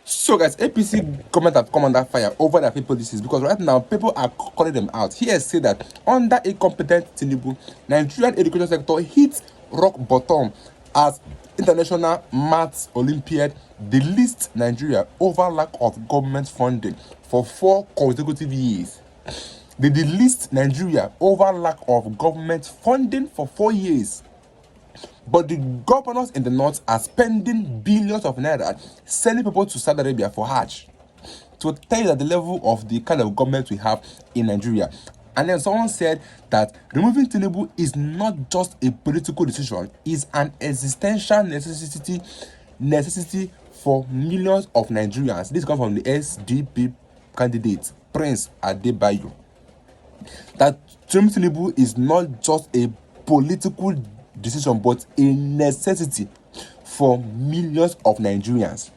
So guys, APC government have come under fire over their pay policies because right now people are calling them out. Here say that under a competent Tinubu, Nigerian education sector hits rock bottom as International Maths Olympiad delisted Nigeria over lack of government funding for 4 consecutive years. They delisted Nigeria over lack of government funding for 4 years. But the governors in the north are spending billions of naira sending people to Saudi Arabia for Hajj to tell you that the level of the kind of government we have in Nigeria. And then someone said that removing Tinubu is not just a political decision, it's an existential necessity for millions of Nigerians. This comes from the SDP candidate, Prince Adebayo. That Tinubu is not just a political decision but a necessity for millions of Nigerians.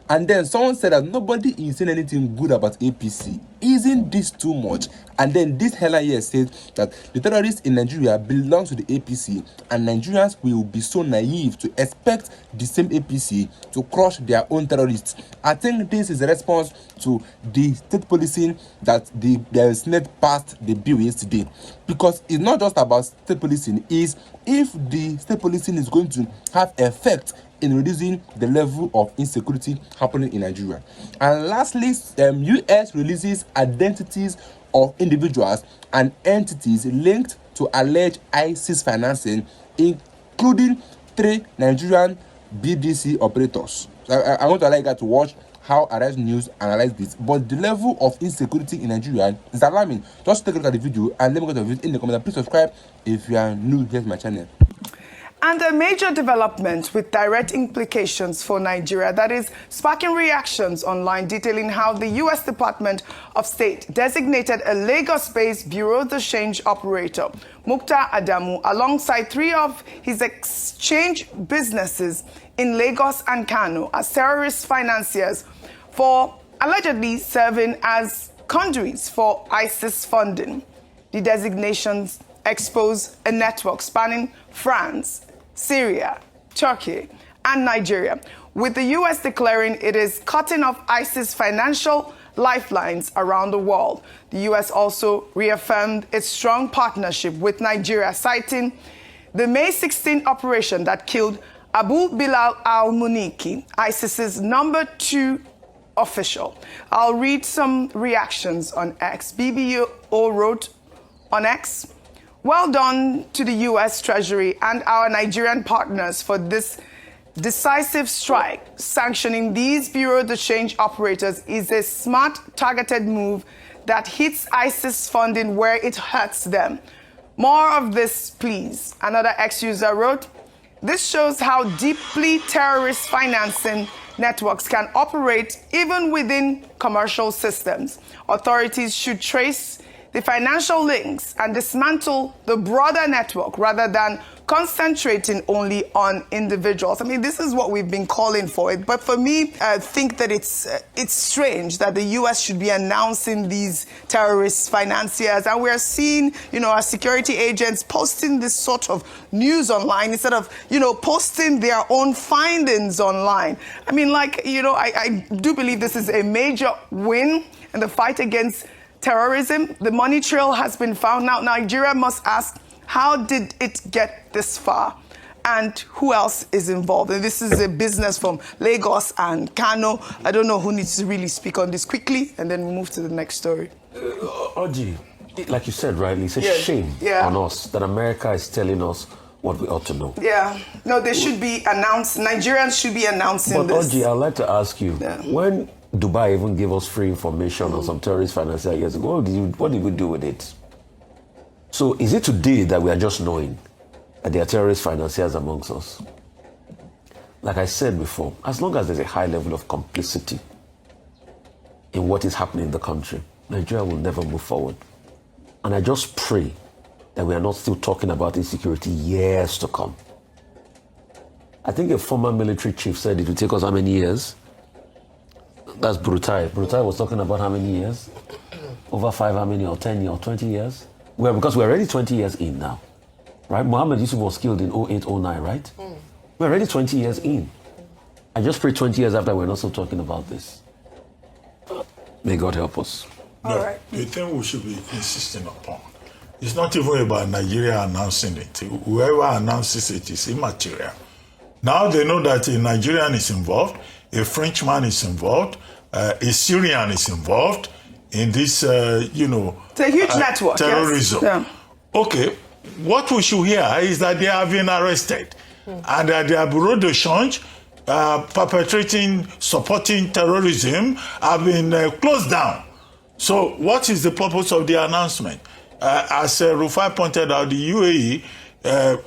And then someone said that nobody is saying anything good about APC. Isn't this too much? And then this headline here says that the terrorists in Nigeria belong to the APC and Nigerians will be so naive to expect the same APC to crush their own terrorists. I think this is a response to the state policing that the Senate passed the bill yesterday. Because it's not just about state policing, is if the state policing is going to have effect in reducing the level of insecurity happening in Nigeria. And lastly, US releases identities of individuals and entities linked to alleged ISIS financing, including 3 Nigerian BDC operators. So I want to allow you guys to watch how Arise News analyze this. But the level of insecurity in Nigeria is alarming. Just take a look at the video and let me go to the video in the comments. Please subscribe if you are new here to my channel. And a major development with direct implications for Nigeria that is sparking reactions online, detailing how the U.S. Department of State designated a Lagos-based Bureau de Change operator, Mukhtar Adamu, alongside 3 of his exchange businesses in Lagos and Kano as terrorist financiers for allegedly serving as conduits for ISIS funding. The designations expose a network spanning France, Syria, Turkey, and Nigeria, with the U.S. declaring it is cutting off ISIS financial lifelines around the world. The U.S. also reaffirmed its strong partnership with Nigeria, citing the May 16 operation that killed Abu Bilal al-Muniki, ISIS's number 2 official. I'll read some reactions on X. BBO wrote on X, "Well done to the U.S. Treasury and our Nigerian partners for this decisive strike. Sanctioning these Bureau de Change operators is a smart, targeted move that hits ISIS funding where it hurts them. More of this, please." Another ex-user wrote, "This shows how deeply terrorist financing networks can operate even within commercial systems. Authorities should trace the financial links and dismantle the broader network rather than concentrating only on individuals." I mean, this is what we've been calling for. But for me, I think that it's strange that the U.S. should be announcing these terrorist financiers. And we're seeing, our security agents posting this sort of news online instead of, posting their own findings online. I mean, I do believe this is a major win in the fight against terrorism. The money trail has been found. Now, Nigeria must ask, how did it get this far? And who else is involved? And this is a business from Lagos and Kano. I don't know who needs to really speak on this quickly, and then we move to the next story. Oji, like you said rightly, it's a shame on us that America is telling us what we ought to know. Yeah. No, they should be announced. Nigerians should be announcing this. But Oji, I'd like to ask you, when Dubai even gave us free information on some terrorist financier years ago, what did we do with it? So is it today that we are just knowing that there are terrorist financiers amongst us? Like I said before, as long as there's a high level of complicity in what is happening in the country, Nigeria will never move forward. And I just pray that we are not still talking about insecurity years to come. I think a former military chief said it will take us how many years? That's Brutai. Brutai was talking about how many years? Over 5, how many, or 10 or 20 years? Well, because we're already 20 years in now, right? Mohammed Yusuf was killed in 08, 09, right? We're already 20 years in. I just pray 20 years after we're not still talking about this. May God help us. All right. The thing we should be insisting upon, it's not even about Nigeria announcing it. Whoever announces it is immaterial. Now they know that a Nigerian is involved, a Frenchman is involved, a Syrian is involved in this, It's a huge network. terrorism. Yes. Yeah. Okay, what we should hear is that they have been arrested and that their bureau de change supporting terrorism have been closed down. So what is the purpose of the announcement? As Rufai pointed out, the UAE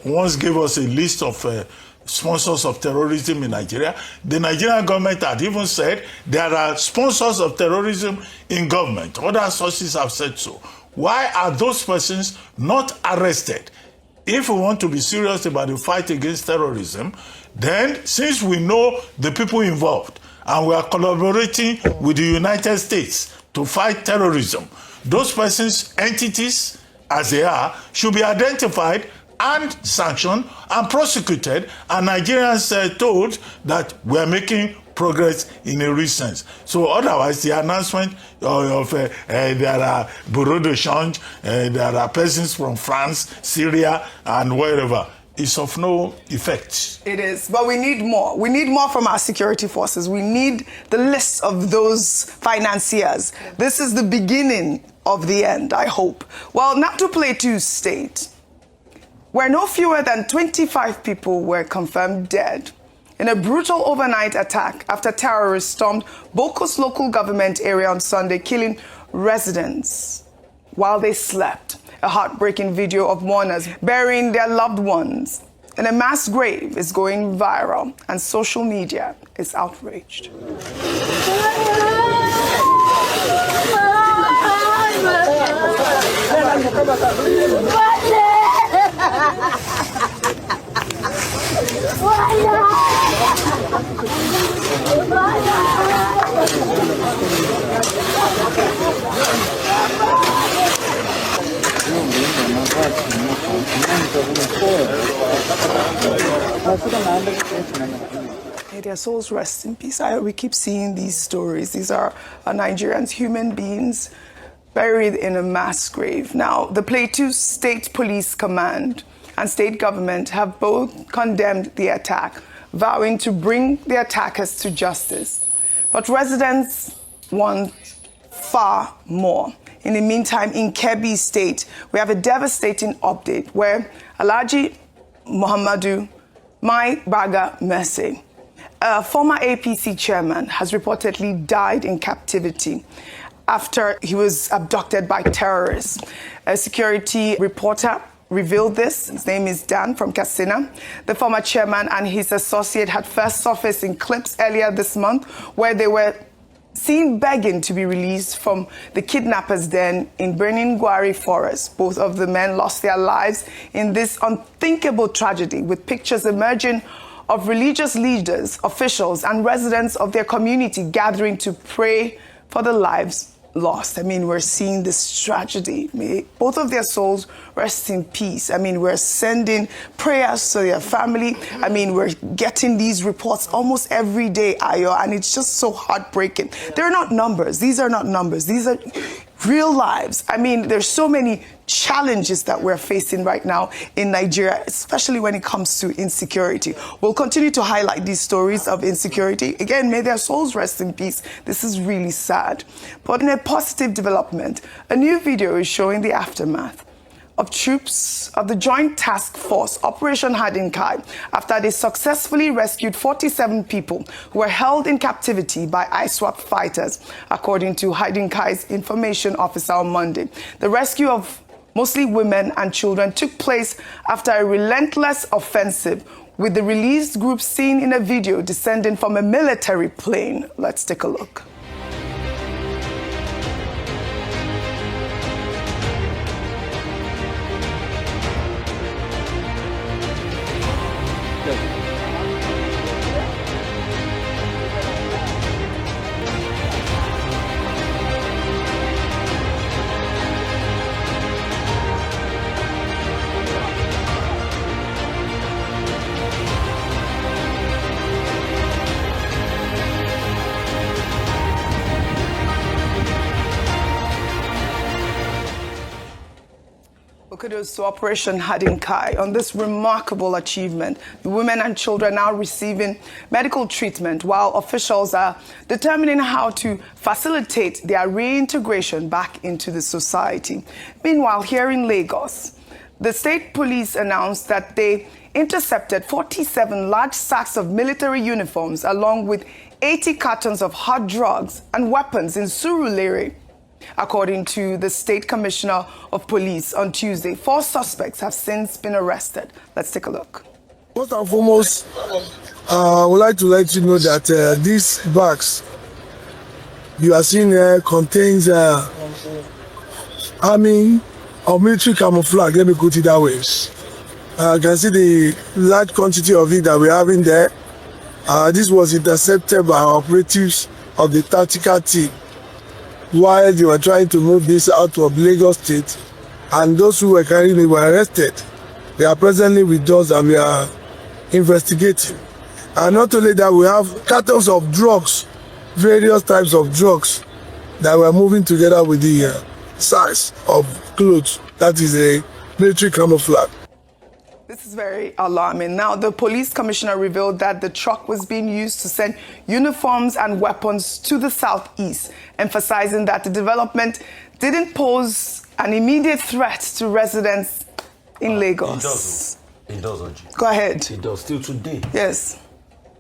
once gave us a list of sponsors of terrorism in Nigeria. The Nigerian government had even said there are sponsors of terrorism in government. Other sources have said so. Why are those persons not arrested? If we want to be serious about the fight against terrorism, then since we know the people involved and we are collaborating with the United States to fight terrorism, those persons, entities as they are, should be identified and sanctioned and prosecuted, and Nigerians told that we are making progress in a real sense. So otherwise, the announcement of there are bureau de change, there are persons from France, Syria, and wherever, is of no effect. It is, but we need more. We need more from our security forces. We need the list of those financiers. This is the beginning of the end, I hope. Well, now to Plateau State, where no fewer than 25 people were confirmed dead in a brutal overnight attack after terrorists stormed Boko's local government area on Sunday, killing residents while they slept. A heartbreaking video of mourners burying their loved ones in a mass grave is going viral, and social media is outraged. May their souls rest in peace. We keep seeing these stories. These are Nigerians, human beings, buried in a mass grave. Now, the Plateau State Police Command and state government have both condemned the attack, vowing to bring the attackers to justice. But residents want far more. In the meantime, in Kebbi State, we have a devastating update where Alhaji Muhammadu Mai Baga Messe, a former APC chairman, has reportedly died in captivity after he was abducted by terrorists. A security reporter revealed this. His name is Dan from Katsina. The former chairman and his associate had first surfaced in clips earlier this month where they were seen begging to be released from the kidnappers' den in Birnin Gwari Forest. Both of the men lost their lives in this unthinkable tragedy, with pictures emerging of religious leaders, officials, and residents of their community gathering to pray for the lives lost. I mean, we're seeing this tragedy. May both of their souls rest in peace. I mean, we're sending prayers to their family. I mean, we're getting these reports almost every day, Ayo, and it's just so heartbreaking. They're not numbers. These are not numbers. These are real lives. I mean, there's so many challenges that we're facing right now in Nigeria, especially when it comes to insecurity. We'll continue to highlight these stories of insecurity. Again, may their souls rest in peace. This is really sad. But in a positive development, a new video is showing the aftermath of troops of the Joint Task Force Operation Hadinkai after they successfully rescued 47 people who were held in captivity by ISWAP fighters, according to Hadinkai's information officer on Monday. The rescue of mostly women and children took place after a relentless offensive, with the released group seen in a video descending from a military plane. Let's take a look. kudos to Operation Hadinkai on this remarkable achievement. The women and children now receiving medical treatment while officials are determining how to facilitate their reintegration back into the society. Meanwhile, here in Lagos, the state police announced that they intercepted 47 large sacks of military uniforms along with 80 cartons of hard drugs and weapons in Surulere. According to the State Commissioner of Police on Tuesday, 4 suspects have since been arrested. Let's take a look. First and foremost, I would like to let you know that these bags you are seeing here contains army or military camouflage. Let me put it that way. You can see the large quantity of it that we have in there. This was intercepted by our operatives of the tactical team while they were trying to move this out of Lagos State, and those who were carrying it were arrested. They are presently with us and we are investigating. And not only that, we have cartons of drugs, various types of drugs that were moving together with the size of clothes. That is a military camouflage. This is very alarming. Now, the police commissioner revealed that the truck was being used to send uniforms and weapons to the southeast, emphasizing that the development didn't pose an immediate threat to residents in Lagos. It does, Oji. Go ahead. It does, still today. Yes.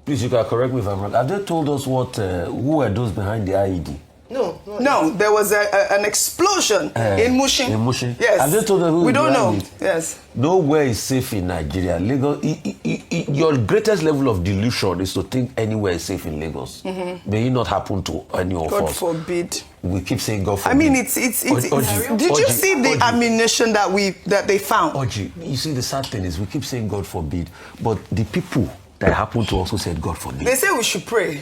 Please, you can correct me if I'm wrong. Have they told us who were those behind the IED? No, there was an explosion in Mushin. In Mushin? Yes. Have they told us who we is don't know. behind it? Yes. Nowhere is safe in Nigeria. Lagos, your greatest level of delusion is to think anywhere is safe in Lagos. May it not happen to any of God us. forbid. We keep saying God forbid. I mean, it's did you see the ammunition that they found? Oji, you see, the sad thing is we keep saying God forbid, but the people that happened to also said God forbid. They say we should pray.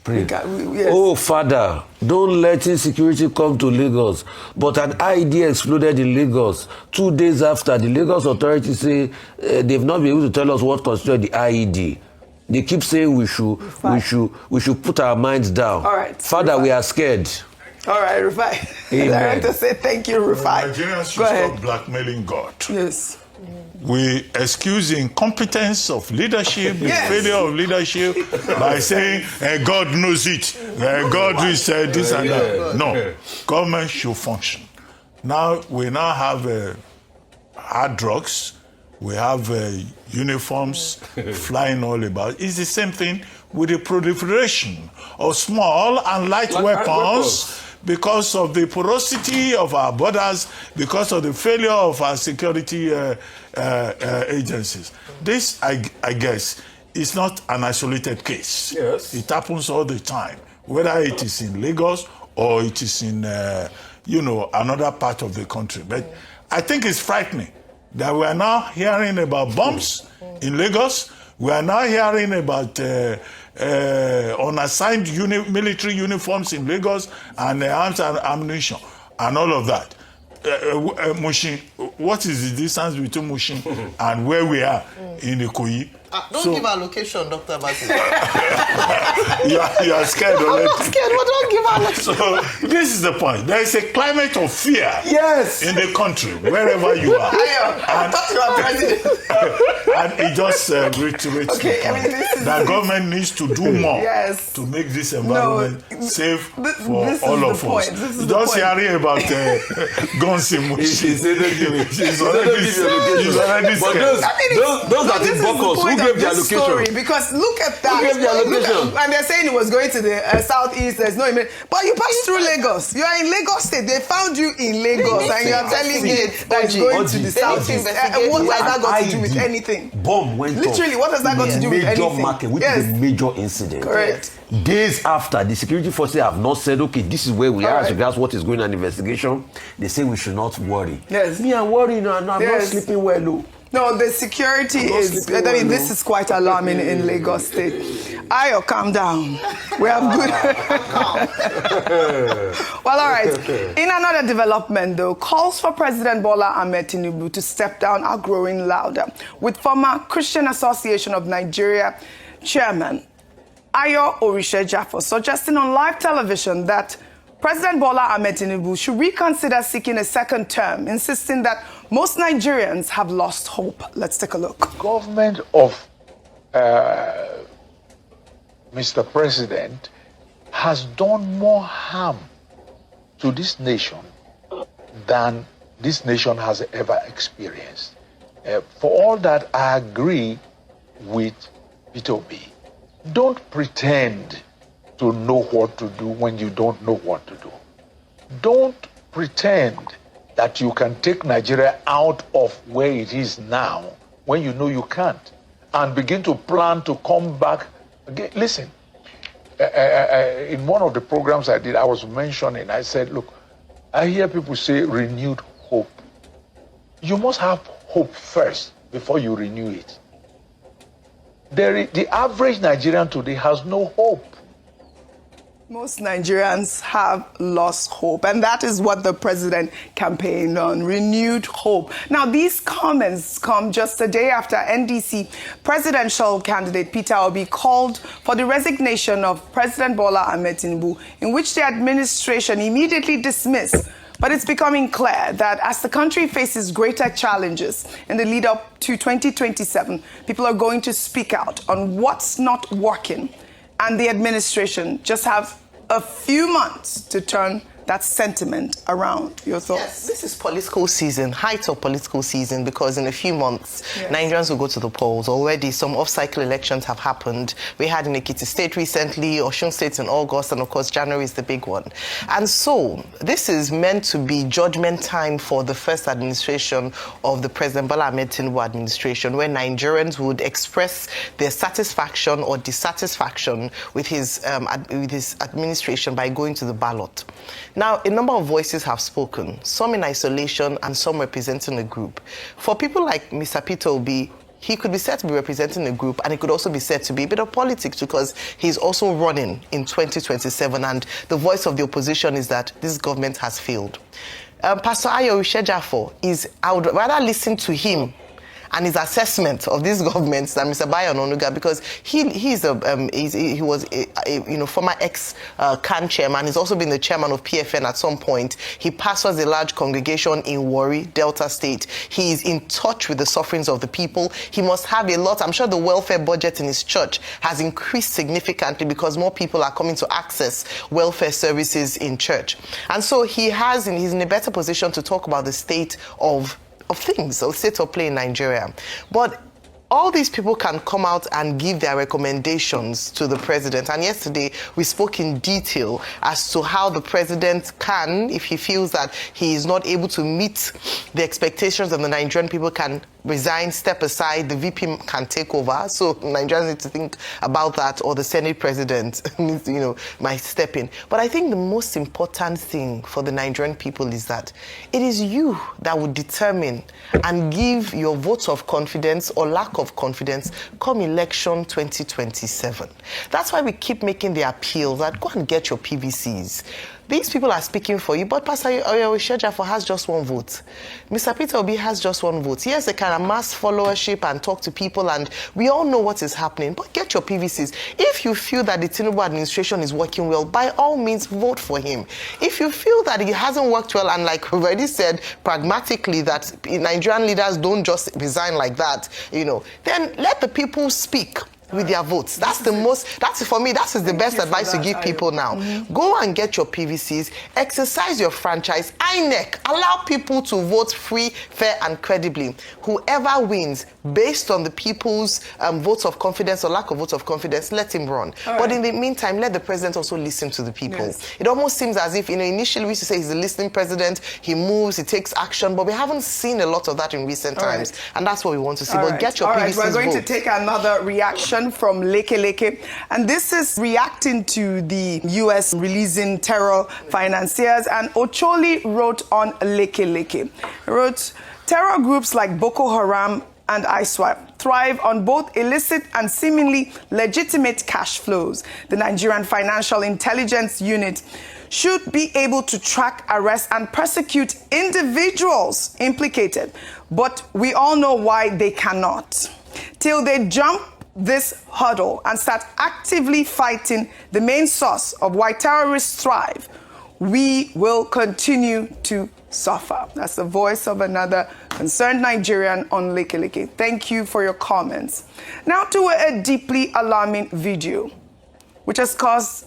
Pray. Yes. Oh, Father, don't let insecurity come to Lagos. But an idea exploded in Lagos. 2 days after, the Lagos authorities say they've not been able to tell us what constituted the IED. They keep saying we should put our minds down. All right. Father, we are scared. All right, Rufai. Amen. Director say thank you, Rufai. Nigerians should Go ahead. stop blackmailing God. Yes. We excuse the incompetence of leadership, the failure of leadership by saying God knows it, God is this and that. No, government should function. We now have hard drugs, we have uniforms flying all about. It's the same thing with the proliferation of small and light weapons. Because of the porosity of our borders, because of the failure of our security agencies. This, I guess, is not an isolated case. Yes. It happens all the time, whether it is in Lagos or it is in, another part of the country. But I think it's frightening that we are now hearing about bombs in Lagos. We are now hearing about unassigned military uniforms in Lagos and arms and ammunition and all of that. Mushin, what is the distance between Mushin and where we are in Ikoyi? Don't give our location, Dr. Basil. you are scared already. I'm not scared, but don't give our location. So this is the point. There is a climate of fear in the country, wherever you are. I thought you were president. And it just reiterates the point that government needs to do more to make this environment safe for all of us. Just hearing about guns in Mushin. She's already scared. Those that in Bokos, who gave their location? Story, because look at that. Who gave their location? And they're saying it was going to the southeast. There's no image. But you passed through Lagos. You are in Lagos State. They found you in Lagos, and you are telling me that it's going to the southeast. What has that got to do with anything? Bomb went off. Literally, what has that got to do with anything? Major market, which is a major incident. Correct. Days after, the security forces have not said, okay, this is where we are as regards what is going on in investigation. They say we should not worry. Yes. Me, I'm worrying now. I'm not sleeping well, though. No, the security is, this is quite alarming in Lagos State. Ayo, calm down. We have good. Well, all right. In another development, though, calls for President Bola Ahmed Tinubu to step down are growing louder, with former Christian Association of Nigeria chairman Ayo Orisha Jafo suggesting on live television that President Bola Ahmed Tinubu should reconsider seeking a second term, insisting that most Nigerians have lost hope. Let's take a look. Government of Mr. President has done more harm to this nation than this nation has ever experienced. For all that, I agree with Peter Obi. Don't pretend to know what to do when you don't know what to do. Don't pretend that you can take Nigeria out of where it is now when you know you can't, and begin to plan to come back again. Listen, in one of the programs I did, I was mentioning, I said, look, I hear people say renewed hope. You must have hope first before you renew it. The average Nigerian today has no hope. Most Nigerians have lost hope, and that is what the president campaigned on, renewed hope. Now, these comments come just a day after NDC presidential candidate Peter Obi called for the resignation of President Bola Ahmed Tinubu, in which the administration immediately dismissed. But it's becoming clear that as the country faces greater challenges in the lead up to 2027, people are going to speak out on what's not working. And the administration just have a few months to turn that sentiment around. Your thoughts? Yes, this is political season, height of political season, because in a few months, Nigerians will go to the polls. Already, some off-cycle elections have happened. We had in Ekiti State recently, Osun State in August, and of course, January is the big one. And so, this is meant to be judgment time for the first administration of the President Bola Ahmed Tinubu administration, where Nigerians would express their satisfaction or dissatisfaction with his administration by going to the ballot. Now, a number of voices have spoken, some in isolation and some representing a group. For people like Mr. Peter Obi, he could be said to be representing a group, and it could also be said to be a bit of politics, because he's also running in 2027, and the voice of the opposition is that this government has failed. Pastor Ayo Eshejafo I would rather listen to him and his assessment of this government than Mr. Bayo Onanuga, because he was a former ex-CAN chairman. He's also been the chairman of PFN at some point. He pastors a large congregation in Warri, Delta State. He is in touch with the sufferings of the people. He must have a lot. I'm sure the welfare budget in his church has increased significantly because more people are coming to access welfare services in church. And so he's in a better position to talk about the state of things, or state of play in Nigeria. But all these people can come out and give their recommendations to the president. And yesterday, we spoke in detail as to how the president can, if he feels that he is not able to meet the expectations of the Nigerian people, can resign, step aside, the VP can take over. So Nigerians need to think about that, or the Senate president needs, might step in. But I think the most important thing for the Nigerian people is that it is you that would determine and give your votes of confidence or lack of confidence come election 2027. That's why we keep making the appeal that go and get your PVCs. These people are speaking for you, but Pastor Ayo Eshejafo has just one vote. Mr. Peter Obi has just one vote. Yes, they can amass followership and talk to people, and we all know what is happening, but get your PVCs. If you feel that the Tinubu administration is working well, by all means, vote for him. If you feel that it hasn't worked well, and like we've already said, pragmatically, that Nigerian leaders don't just resign like that, then let the people speak with their votes. For me, that is the best advice to give people now. Go and get your PVCs, exercise your franchise. INEC, allow people to vote free, fair, and credibly. Whoever wins, based on the people's votes of confidence or lack of votes of confidence, let him run. But in the meantime, let the president also listen to the people. Yes. It almost seems as if, initially we used to say he's a listening president, he moves, he takes action, but we haven't seen a lot of that in recent times. And that's what we want to see. But get your PVCs. We're going to take another reaction from Leke Leke, and this is reacting to the U.S. releasing terror financiers. And Ocholi wrote on Leke Leke. He wrote, terror groups like Boko Haram and ISWAP thrive on both illicit and seemingly legitimate cash flows. The Nigerian Financial Intelligence Unit should be able to track, arrest, and prosecute individuals implicated, but we all know why they cannot. Till they jump this hurdle and start actively fighting the main source of why terrorists thrive, we will continue to suffer. That's the voice of another concerned Nigerian on Lekeleke. Thank you for your comments. Now to a deeply alarming video, which has caused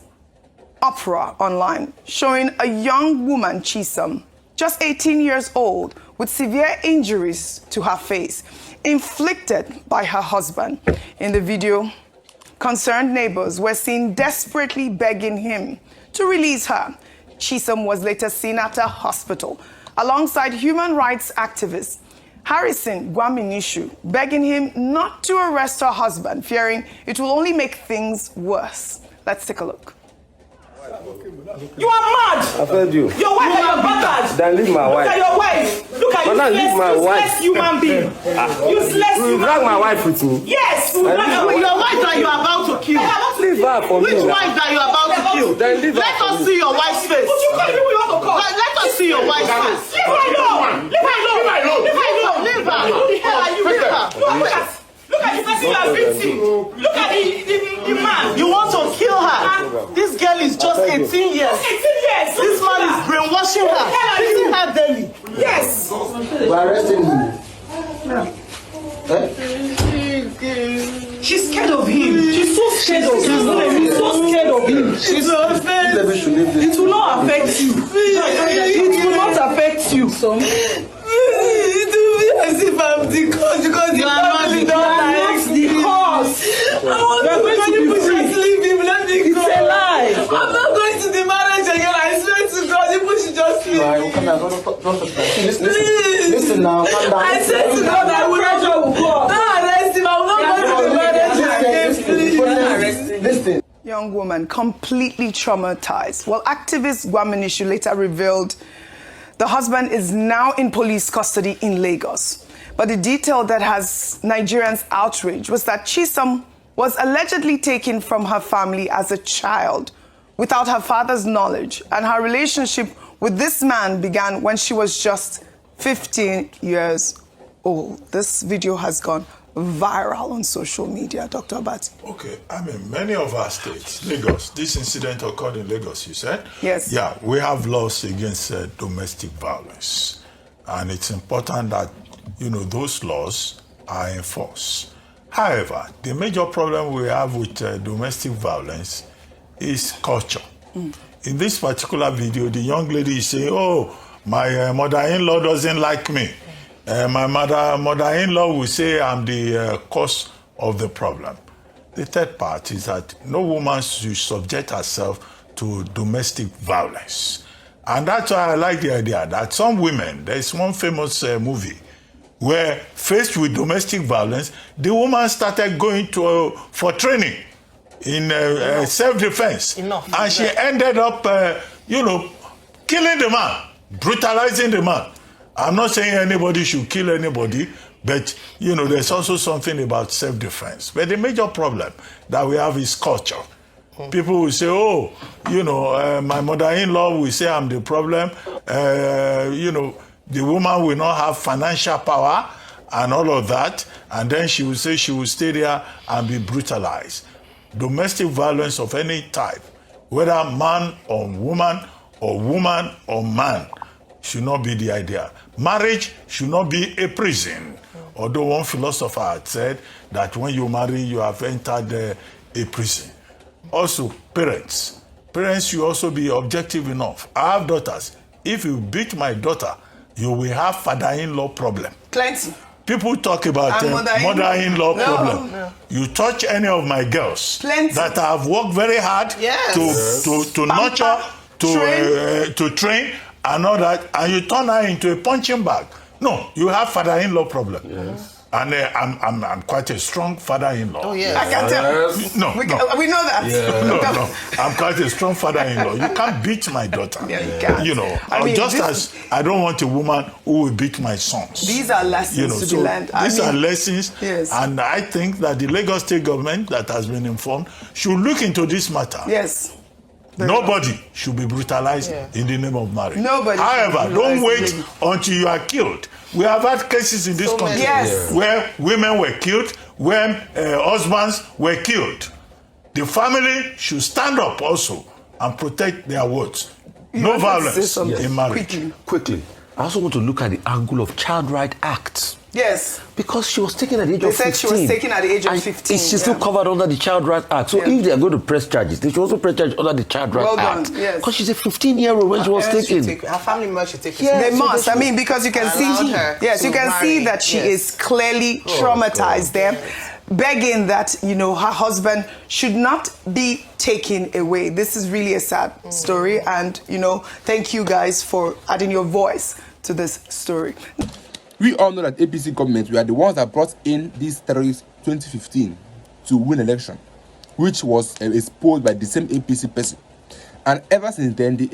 uproar online, showing a young woman, Chisom, just 18 years old, with severe injuries to her face, inflicted by her husband. In the video, concerned neighbors were seen desperately begging him to release her. Chisom was later seen at a hospital alongside human rights activist Harrison Gwaminishu, begging him not to arrest her husband, fearing it will only make things worse. Let's take a look. You are mad! I've heard you. Your wife and your bastard! Then leave my wife. Look at your wife! Look at But now leave my useless wife. human being! Useless You human drag my being. wife with me. Yes! You drag her with Your wife that you are about to kill. Leave her for Which me. now. wife that you are about to kill? Then leave her Let for us me. see your wife's face. But you can't do what you want to call. Let us see your wife's face. Leave her alone! Leave her alone! Leave her alone! Leave her. Who the hell are you? Leave her. Look at the person you are beating. Look at the man. You want to kill her? This girl is just 18 years. 18 years. This man is brainwashing her. Beating her daily. Yes. We're arresting him. She's scared of him. She's so scared of him. She's so scared of him. She's afraid. Maybe should leave this. It will not affect you. It will not affect you. It will be as if I'm the cause because You are not the cause. I'm going to just leave him. Let me go. It's a lie. I'm not going to the marriage again. I swear to God, people should just leave me. Come here, don't talk like that. Listen now, calm down. I swear to God, I will not go. Don't arrest him. I will not go to the marriage again. Please. Listen. Young woman completely traumatized. Well, activist Gwaminishu later revealed the husband is now in police custody in Lagos. But the detail that has Nigerians outraged was that Chisom was allegedly taken from her family as a child without her father's knowledge, and her relationship with this man began when she was just 15 years old. This video has gone viral on social media. Dr. Abati. Okay, I mean, many of our states, Lagos, this incident occurred in Lagos, you said? Yes. Yeah, we have laws against domestic violence. And it's important that, those laws are enforced. However, the major problem we have with domestic violence is culture. In this particular video, the young lady is saying, oh, my mother-in-law doesn't like me. My mother-in-law will say I'm the cause of the problem. The third part is that no woman should subject herself to domestic violence. And that's why I like the idea that some women, there's one famous movie where faced with domestic violence, the woman started going for training in self-defense. Enough. And she ended up, killing the man, brutalizing the man. I'm not saying anybody should kill anybody, but, there's also something about self-defense. But the major problem that we have is culture. People will say, oh, my mother-in-law will say I'm the problem. The woman will not have financial power and all of that. And then she will say she will stay there and be brutalized. Domestic violence of any type, whether man or woman or man, should not be the idea. Marriage should not be a prison. Although one philosopher had said that when you marry, you have entered a prison. Also, parents should also be objective enough. I have daughters. If you beat my daughter, you will have father-in-law problem. Plenty. People talk about mother-in-law problem. No. You touch any of my girls Plenty. that I have worked very hard to nurture, to train, and all that, and you turn her into a punching bag. No, you have father-in-law problem. Yes. And I'm quite a strong father-in-law. Oh, yeah. I can tell. No, we know that. Yeah. No. I'm quite a strong father-in-law. You can't beat my daughter. Yeah, you can't. I mean, as I don't want a woman who will beat my sons. These are lessons to be learned. These are lessons. Yes. And I think that the Lagos State government that has been informed should look into this matter. Yes. Nobody should be brutalized in the name of marriage. Nobody. However, don't wait until you are killed. We have had cases in this country where women were killed, where husbands were killed. The family should stand up also and protect their words. No wanted to say violence something. in marriage. Quickly, I also want to look at the angle of Child Right Act. Yes. Because she was taken at the age They of 15. said she was taken at the age of and 15, She's still yeah. covered under the Child Right Act. So Yeah. if they are going to press charges, they should also press charges under the Child Right Well done, Act. yes. Because she's a 15-year-old when she was Parents should taken. her family members should take Yeah. They it. must. I mean, because you can Allowed see, her yes, you to can see marry. that she Yes. is clearly traumatized there, begging that, you know, her husband should not be taken away. This is really a sad story, and, you know, thank you guys for adding your voice to this story. We all know that APC government were the ones that brought in these terrorists 2015 to win election, which was exposed by the same APC person. And ever since then, the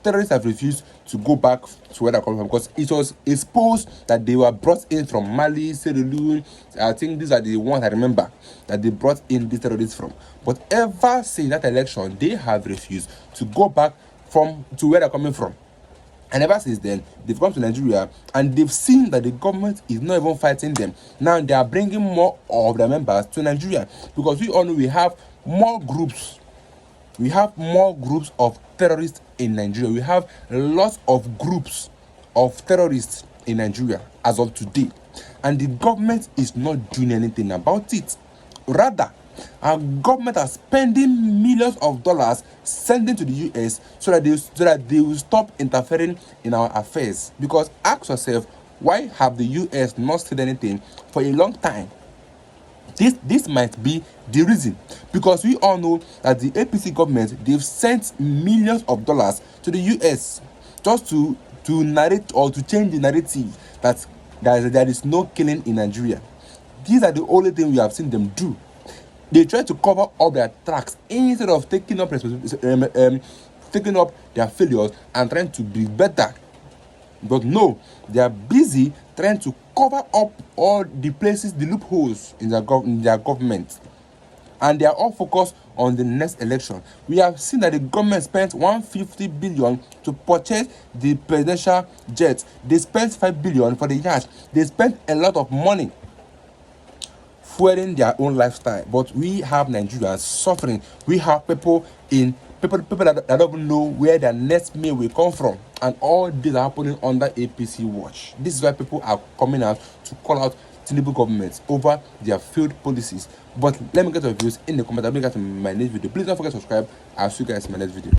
terrorists have refused to go back to where they come from, because it was exposed that they were brought in from Mali, Sierra Leone. I think these are the ones I remember that they brought in these terrorists from. But ever since that election, they have refused to go back to where they're coming from. And ever since then, they've come to Nigeria and they've seen that the government is not even fighting them. Now they are bringing more of their members to Nigeria, because we all know we have more groups. We have more groups of terrorists in Nigeria. We have lots of groups of terrorists in Nigeria as of today. And the government is not doing anything about it. Rather, our government are spending millions of dollars sending to the US so that they will stop interfering in our affairs. Because ask yourself, why have the US not said anything for a long time? This might be the reason, because we all know that the APC government, they've sent millions of dollars to the US just to narrate or to change the narrative that there is no killing in Nigeria. These are the only things we have seen them do. They try to cover up their tracks instead of taking up their failures and trying to be better. But no, they are busy trying to cover up all the places, the loopholes in their government. And they are all focused on the next election. We have seen that the government spent 150 billion to purchase the presidential jet. They spent 5 billion for the yacht. They spent a lot of money fueling their own lifestyle. But we have Nigerians suffering. We have people that don't even know where their next meal will come from. And all these are happening under APC watch. This is why people are coming out to call out Tinubu government over their failed policies. But let me get your views in the comments. I'll bring you guys in my next video. Please don't forget to subscribe. I'll see you guys in my next video.